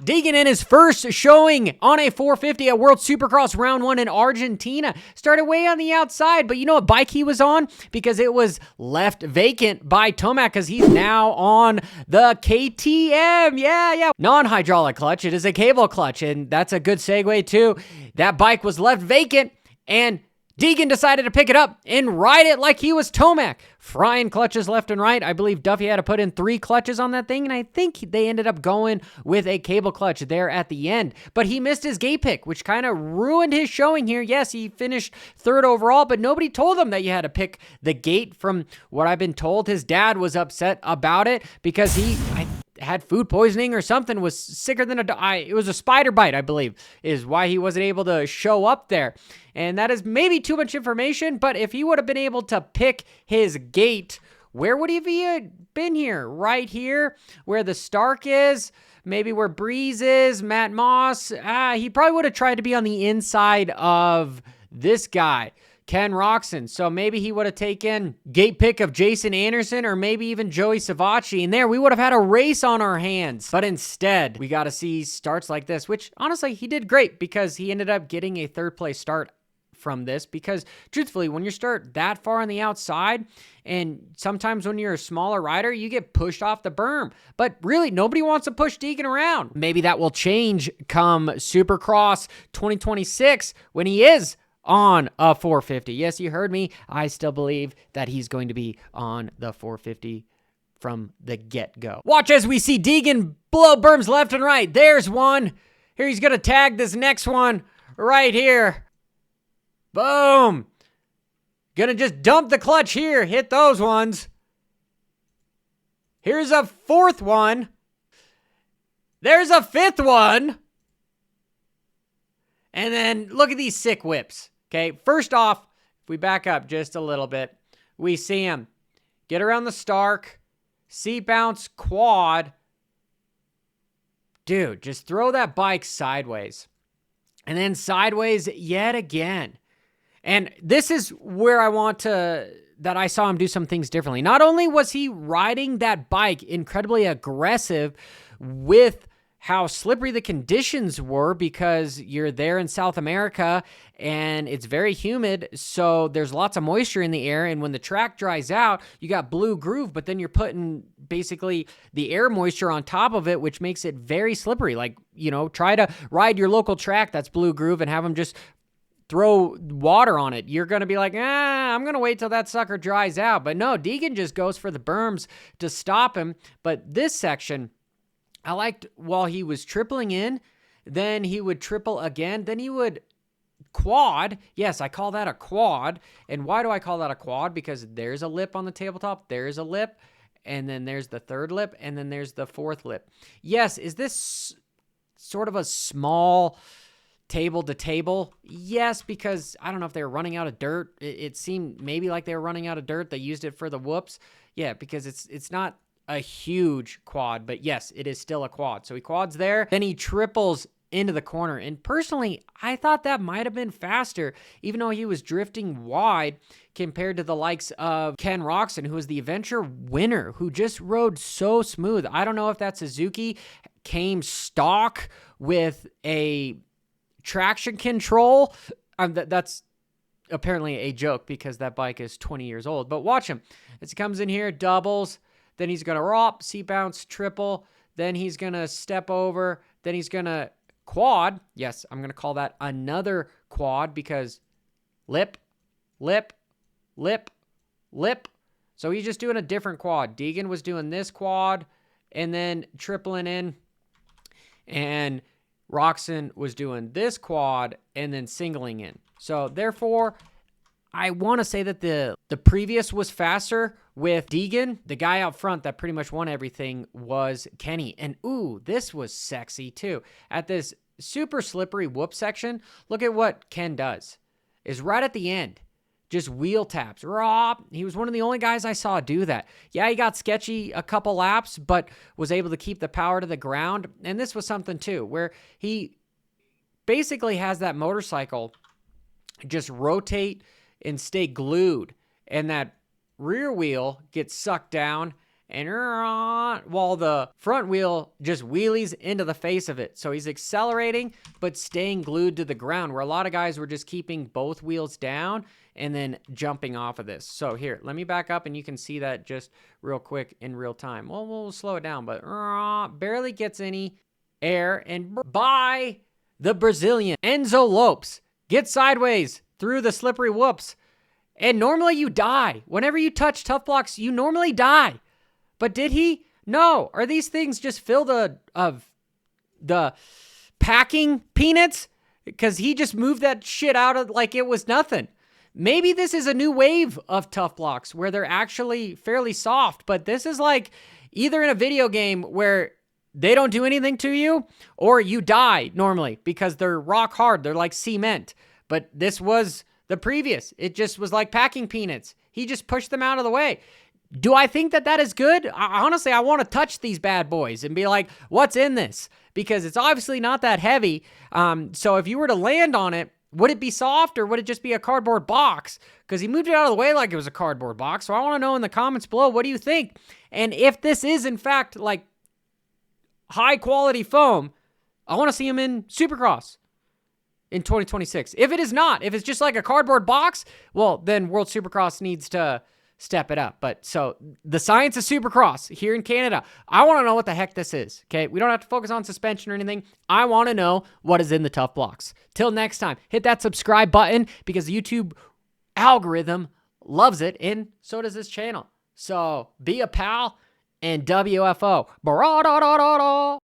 Degan in his first showing on a 450 at World Supercross Round 1 in Argentina. Started way on the outside, but you know what bike he was on? Because it was left vacant by Tomac because he's now on the KTM. Yeah. Non-hydraulic clutch. It is a cable clutch, and that's a good segue too. That bike was left vacant, and Degan decided to pick it up and ride it like he was Tomac. Frying clutches left and right. I believe Duffy had to put in 3 clutches on that thing, and I think they ended up going with a cable clutch there at the end. But he missed his gate pick, which kind of ruined his showing here. Yes, he finished 3rd overall, but nobody told him that you had to pick the gate. From what I've been told, his dad was upset about it because he had food poisoning or something, was sicker than it was a spider bite, I believe, is why he wasn't able to show up there. And that is maybe too much information, but if he would have been able to pick his gate, where would he have been here? Right here, where the Stark is, maybe where Breeze is, Matt Moss. He probably would have tried to be on the inside of this guy, Ken Roczen. So maybe he would have taken gate pick of Jason Anderson or maybe even Joey Savacci. And there, we would have had a race on our hands. But instead, we got to see starts like this, which honestly, he did great because he ended up getting a 3rd place start from this. Because truthfully, when you start that far on the outside, and sometimes when you're a smaller rider, you get pushed off the berm. But really, nobody wants to push Deegan around. Maybe that will change come Supercross 2026 when he is on a 450. Yes, you heard me. I still believe that he's going to be on the 450 from the get-go. Watch as we see Degan blow berms left and right. There's one. Here he's going to tag this next one right here. Boom. Gonna just dump the clutch here. Hit those ones. Here's a 4th one. There's a 5th one. And then look at these sick whips. Okay, first off, if we back up just a little bit, we see him get around the Stark, seat bounce, quad. Dude, just throw that bike sideways. And then sideways yet again. And this is where I saw him do some things differently. Not only was he riding that bike incredibly aggressive with how slippery the conditions were, because you're there in South America and it's very humid, so there's lots of moisture in the air, and when the track dries out, you got blue groove, but then you're putting basically the air moisture on top of it, which makes it very slippery. Like, you know, try to ride your local track that's blue groove and have them just throw water on it. You're going to be like, I'm going to wait till that sucker dries out. But no, Degan just goes for the berms to stop him. But this section, I liked while he was tripling in, then he would triple again, then he would quad. Yes, I call that a quad. And why do I call that a quad? Because there's a lip on the tabletop, there's a lip, and then there's the 3rd lip, and then there's the 4th lip. Yes, is this sort of a small table to table? Yes, because I don't know if they were running out of dirt. It seemed maybe like they were running out of dirt. They used it for the whoops. Yeah, because it's not a huge quad, but yes, it is still a quad. So he quads there, then he triples into the corner. And personally, I thought that might have been faster, even though he was drifting wide compared to the likes of Ken Roczen, who was the Adventure winner, who just rode so smooth. I don't know if that Suzuki came stock with a traction control. That's apparently a joke because that bike is 20 years old. But watch him. As he comes in here, doubles, then he's going to ROP, seat bounce, triple, then he's going to step over, then he's going to quad. Yes, I'm going to call that another quad because lip, lip, lip, lip. So he's just doing a different quad. Degan was doing this quad and then tripling in, and Roczen was doing this quad and then singling in. So therefore, I want to say that the previous was faster with Degan. The guy out front that pretty much won everything was Kenny. And ooh, this was sexy too. At this super slippery whoop section, look at what Ken does. Is right at the end, just wheel taps. He was one of the only guys I saw do that. Yeah, he got sketchy a couple laps, but was able to keep the power to the ground. And this was something too, where he basically has that motorcycle just rotate and stay glued, and that rear wheel gets sucked down, and while the front wheel just wheelies into the face of it. So he's accelerating, but staying glued to the ground, where a lot of guys were just keeping both wheels down and then jumping off of this. So here, let me back up and you can see that just real quick in real time. Well, we'll slow it down, but barely gets any air, and by the Brazilian Enzo Lopes gets sideways through the slippery whoops. And normally you die. Whenever you touch tough blocks, you normally die. But did he? No. Are these things just filled of the packing peanuts? Because he just moved that shit out of like it was nothing. Maybe this is a new wave of tough blocks where they're actually fairly soft. But this is like either in a video game where they don't do anything to you, or you die normally because they're rock hard. They're like cement. But this was the previous. It just was like packing peanuts. He just pushed them out of the way. Do I think that that is good? Honestly, I want to touch these bad boys and be like, what's in this? Because it's obviously not that heavy. So if you were to land on it, would it be soft or would it just be a cardboard box? Because he moved it out of the way like it was a cardboard box. So I want to know in the comments below, what do you think? And if this is in fact like high quality foam, I want to see him in supercross in 2026. If it is not, if it's just like a cardboard box, well, then World Supercross needs to step it up. But so the science of supercross here in Canada, I want to know what the heck this is. Okay. We don't have to focus on suspension or anything. I want to know what is in the tough blocks. Till next time, hit that subscribe button because the YouTube algorithm loves it. And so does this channel. So be a pal and WFO.